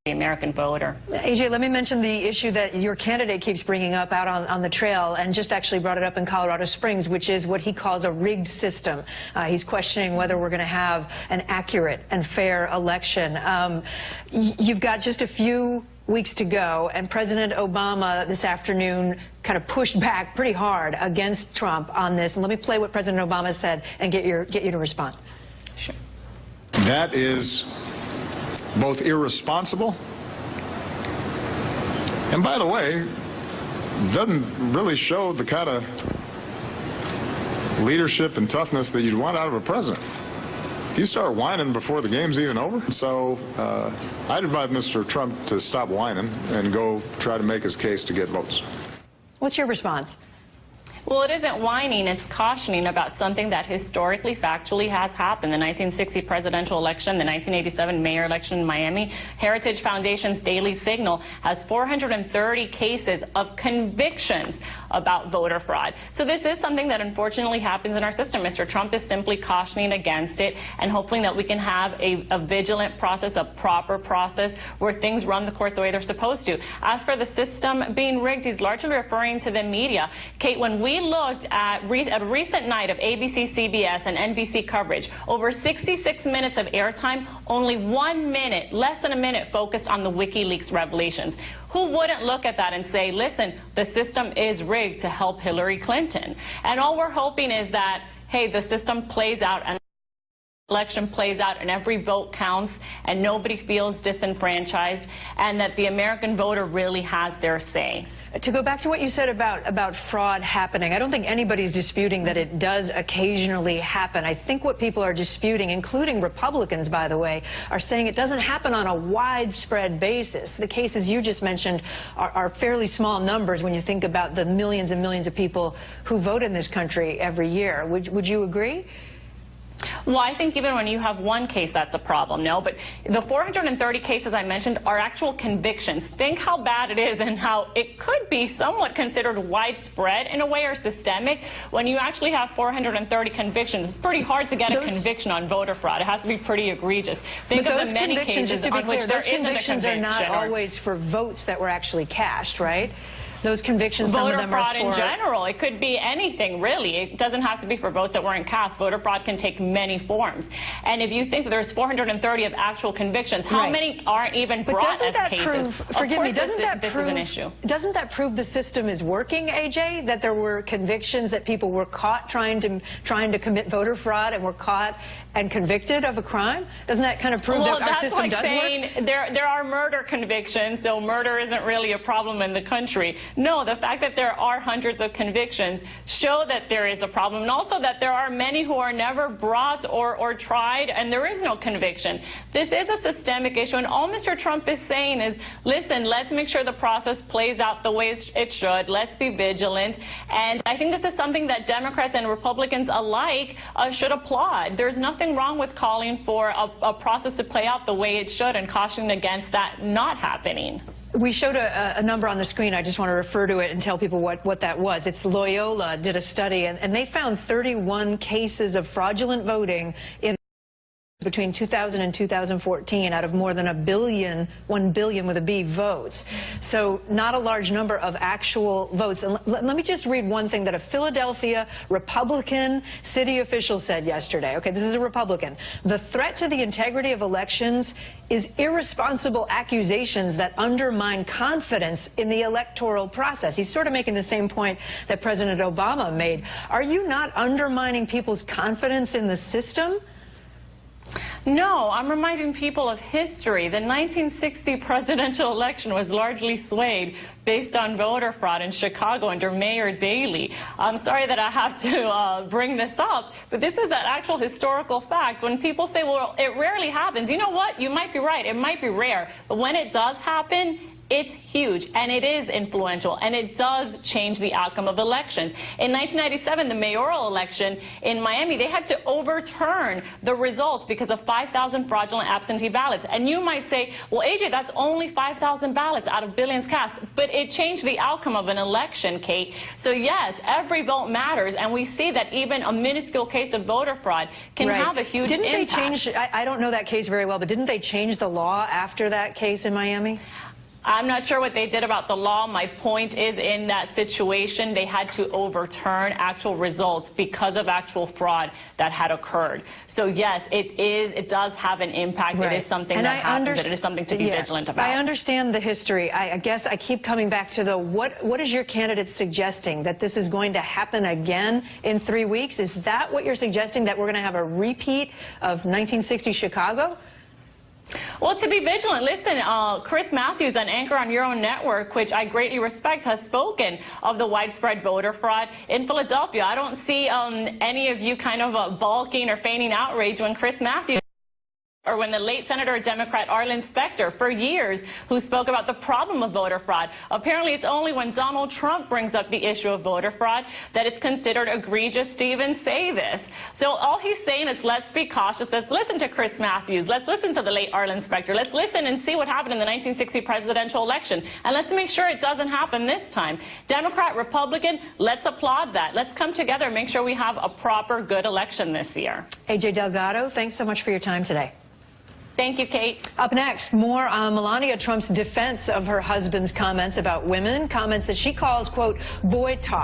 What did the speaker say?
the American voter. AJ, let me mention the issue that your candidate keeps bringing up out on the trail, and just actually brought it up in Colorado Springs, which is what he calls a rigged system. He's questioning whether we're going to have an accurate and fair election. You've got just a few weeks to go, and President Obama this afternoon kind of pushed back pretty hard against Trump on this. And let me play what President Obama said and get you to respond. Sure. That is both irresponsible and, by the way, doesn't really show the kind of leadership and toughness that you'd want out of a president. You start whining before the game's even over. So I'd advise Mr. Trump to stop whining and go try to make his case to get votes. What's your response? Well, it isn't whining, it's cautioning about something that historically, factually has happened. The 1960 presidential election, the 1987 mayor election in Miami. Heritage Foundation's Daily Signal has 430 cases of convictions about voter fraud. So this is something that unfortunately happens in our system. Mr. Trump is simply cautioning against it and hoping that we can have a vigilant process, a proper process where things run the course the way they're supposed to. As for the system being rigged, he's largely referring to the media. Kate, when we looked at a recent night of ABC, CBS, and NBC coverage, over 66 minutes of airtime, only 1 minute, less than a minute, focused on the WikiLeaks revelations. Who wouldn't look at that and say, listen, the system is rigged to help Hillary Clinton? And all we're hoping is that, hey, the system plays out and election plays out and every vote counts and nobody feels disenfranchised, and that the American voter really has their say. To go back to what you said about fraud happening, I don't think anybody's disputing that it does occasionally happen. I think what people are disputing, including Republicans, by the way, are saying it doesn't happen on a widespread basis. The cases you just mentioned are fairly small numbers when you think about the millions and millions of people who vote in this country every year. Would you agree? Well, I think even when you have one case, that's a problem, no? But the 430 cases I mentioned are actual convictions. Think how bad it is and how it could be somewhat considered widespread in a way, or systemic. When you actually have 430 convictions, it's pretty hard to get a conviction on voter fraud. It has to be pretty egregious. Think of the many cases on which there isn't a conviction. Those convictions are not always for votes that were actually cast, right? Those convictions, some of them are for... Voter fraud in general. It could be anything, really. It doesn't have to be for votes that weren't cast. Voter fraud can take many forms. And if you think that there's 430 of actual convictions, how many aren't even brought as cases? Forgive me, doesn't that prove... This is an issue. Doesn't that prove the system is working, AJ? That there were convictions, that people were caught trying to commit voter fraud and were caught and convicted of a crime? Doesn't that kind of prove that our system does work? Well, that's like saying there are murder convictions, so murder isn't really a problem in the country. No, the fact that there are hundreds of convictions show that there is a problem, and also that there are many who are never brought or tried, and there is no conviction. This is a systemic issue, and all Mr. Trump is saying is, listen, let's make sure the process plays out the way it should. Let's be vigilant. And I think this is something that Democrats and Republicans alike should applaud. There's nothing wrong with calling for a process to play out the way it should and cautioning against that not happening. We showed a number on the screen. I just want to refer to it and tell people what that was. It's Loyola did a study, and they found 31 cases of fraudulent voting in between 2000 and 2014 out of more than 1 billion with a B votes. So not a large number of actual votes. And let me just read one thing that a Philadelphia Republican city official said yesterday. Okay, this is a Republican. The threat to the integrity of elections is irresponsible accusations that undermine confidence in the electoral process. He's sort of making the same point that President Obama made. Are you not undermining people's confidence in the system? No, I'm reminding people of history. The 1960 presidential election was largely swayed based on voter fraud in Chicago under Mayor Daley. I'm sorry that I have to bring this up, but this is an actual historical fact. When people say, well, it rarely happens, you know what? You might be right. It might be rare. But when it does happen, It's huge, and it is influential, and it does change the outcome of elections. In 1997, the mayoral election in Miami, they had to overturn the results because of 5,000 fraudulent absentee ballots. And you might say, well, AJ, that's only 5,000 ballots out of billions cast. But it changed the outcome of an election, Kate. So, yes, every vote matters, and we see that even a minuscule case of voter fraud can have a huge impact. Didn't they change, I don't know that case very well, but didn't they change the law after that case in Miami? I'm not sure what they did about the law. My point is, in that situation, they had to overturn actual results because of actual fraud that had occurred. So, yes, it does have an impact. Right. It is something that happens. It is something to be vigilant about. I understand the history. I guess I keep coming back to the what is your candidate suggesting? That this is going to happen again in 3 weeks? Is that what you're suggesting, that we're going to have a repeat of 1960 Chicago? Well, to be vigilant, listen, Chris Matthews, an anchor on your own network, which I greatly respect, has spoken of the widespread voter fraud in Philadelphia. I don't see any of you kind of balking or feigning outrage when Chris Matthews, or when the late Senator Democrat Arlen Specter, for years, who spoke about the problem of voter fraud. Apparently, it's only when Donald Trump brings up the issue of voter fraud that it's considered egregious to even say this. So all he's saying is, let's be cautious. Let's listen to Chris Matthews. Let's listen to the late Arlen Specter. Let's listen and see what happened in the 1960 presidential election. And let's make sure it doesn't happen this time. Democrat, Republican, let's applaud that. Let's come together and make sure we have a proper, good election this year. AJ Delgado, thanks so much for your time today. Thank you, Kate. Up next, more on Melania Trump's defense of her husband's comments about women, comments that she calls, quote, boy talk.